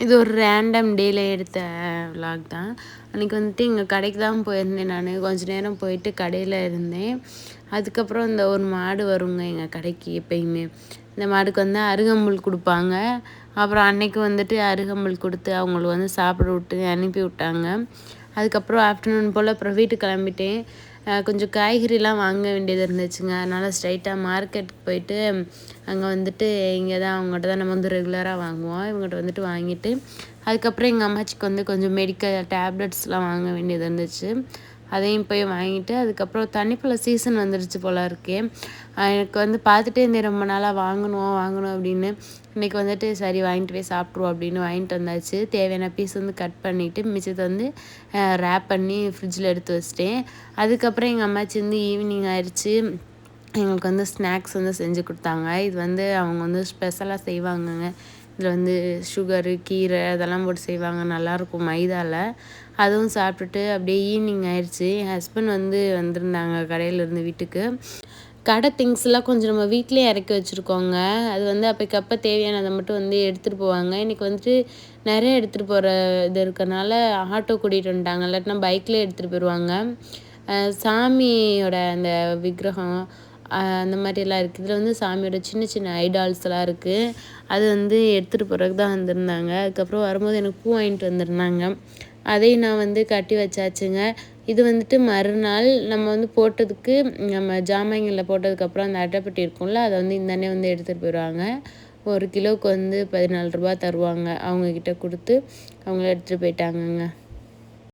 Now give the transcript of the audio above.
இது ஒரு ரேண்டம் டேல எடுத்த விலாக் தான். அன்றைக்கி வந்துட்டு எங்கள் கடைக்கு தான் போயிருந்தேன் நான். கொஞ்ச நேரம் போயிட்டு கடையில் இருந்தேன். அதுக்கப்புறம் இந்த ஒரு மாடு வருங்க எங்கள் கடைக்கு எப்பயுமே. இந்த மாடுக்கு வந்து அருகம்புல் கொடுப்பாங்க. அப்புறம் அன்னைக்கு வந்துட்டு அருகம்புல் கொடுத்து அவங்களுக்கு வந்து சாப்பிட விட்டு அனுப்பி விட்டாங்க. அதுக்கப்புறம் ஆஃப்டர்நூன் போல் அப்புறம் வீட்டுக்கு கிளம்பிட்டேன். கொஞ்சம் காய்கறிலாம் வாங்க வேண்டியது இருந்துச்சுங்க. அதனால் ஸ்ட்ரைட்டாக மார்க்கெட்டுக்கு போயிட்டு அங்கே வந்துட்டு இங்கே தான் அவங்ககிட்ட தான் நம்ம வந்து ரெகுலராக வாங்குவோம். இவங்ககிட்ட வந்துட்டு வாங்கிட்டு அதுக்கப்புறம் எங்கள் அம்மாச்சிக்கு வந்து கொஞ்சம் மெடிக்கல் டேப்லெட்ஸ்லாம் வாங்க வேண்டியது இருந்துச்சு. அதையும் போய் வாங்கிட்டு அதுக்கப்புறம் தண்ணிப்பழ சீசன் வந்துருச்சு போல இருக்கே. எனக்கு வந்து பார்த்துட்டே இருந்தேன் ரொம்ப நாளாக வாங்கணும் அப்படின்னு. இன்றைக்கி வந்துட்டு சரி வாங்கிட்டு போய் சாப்பிட்ருவோம் அப்படின்னு வாங்கிட்டு வந்தாச்சு. தேவையான பீஸ் வந்து கட் பண்ணிவிட்டு மிச்சத்தை வந்து ரேப் பண்ணி ஃப்ரிட்ஜில் எடுத்து வச்சிட்டேன். அதுக்கப்புறம் எங்கள் அம்மாச்சி வந்து ஈவினிங் ஆயிடுச்சு. எங்களுக்கு வந்து ஸ்நாக்ஸ் வந்து செஞ்சு கொடுத்தாங்க. இது வந்து அவங்க வந்து ஸ்பெஷலாக செய்வாங்கங்க. இதில் வந்து சுகரு கீரை அதெல்லாம் போட்டு செய்வாங்க. நல்லாயிருக்கும் மைதாவில். அதுவும் சாப்பிட்டுட்டு அப்படியே ஈவினிங் ஆயிடுச்சு. என் ஹஸ்பண்ட் வந்து வந்திருந்தாங்க கடையிலேருந்து வீட்டுக்கு. கடை திங்ஸ்லாம் கொஞ்சம் நம்ம வீட்டிலே இறக்கி வச்சுருக்கோங்க. அது வந்து அப்போக்கப்போ தேவையானதை மட்டும் வந்து எடுத்துகிட்டு போவாங்க. இன்றைக்கி வந்துட்டு நிறைய எடுத்துகிட்டு போகிற இது இருக்கனால ஆட்டோ கூட்டிகிட்டு வந்துட்டாங்க. இல்லாட்டினா பைக்லேயே எடுத்துகிட்டு போயிடுவாங்க. சாமியோட அந்த விக்கிரகம் அந்த மாதிரிலாம் இருக்குது. இதில் வந்து சாமியோட சின்ன சின்ன ஐடால்ஸ்லாம் இருக்குது. அது வந்து எடுத்துகிட்டு போகிறதுக்கு தான் வந்திருந்தாங்க. அதுக்கப்புறம் வரும்போது எனக்கு பூ வாங்கிட்டு வந்திருந்தாங்க. அதையும் நான் வந்து கட்டி வச்சாச்சுங்க. இது வந்துட்டு மறுநாள் நம்ம வந்து போட்டதுக்கு நம்ம ஜாமான்களில் போட்டதுக்கப்புறம் அந்த அட்டைப்பெட்டி இருக்கும்ல அதை வந்து இந்தண்ணே வந்து எடுத்துகிட்டு போயிடுவாங்க. 1 கிலோவுக்கு வந்து 14 ரூபா தருவாங்க. அவங்கக்கிட்ட கொடுத்து அவங்கள எடுத்துகிட்டு போயிட்டாங்கங்க.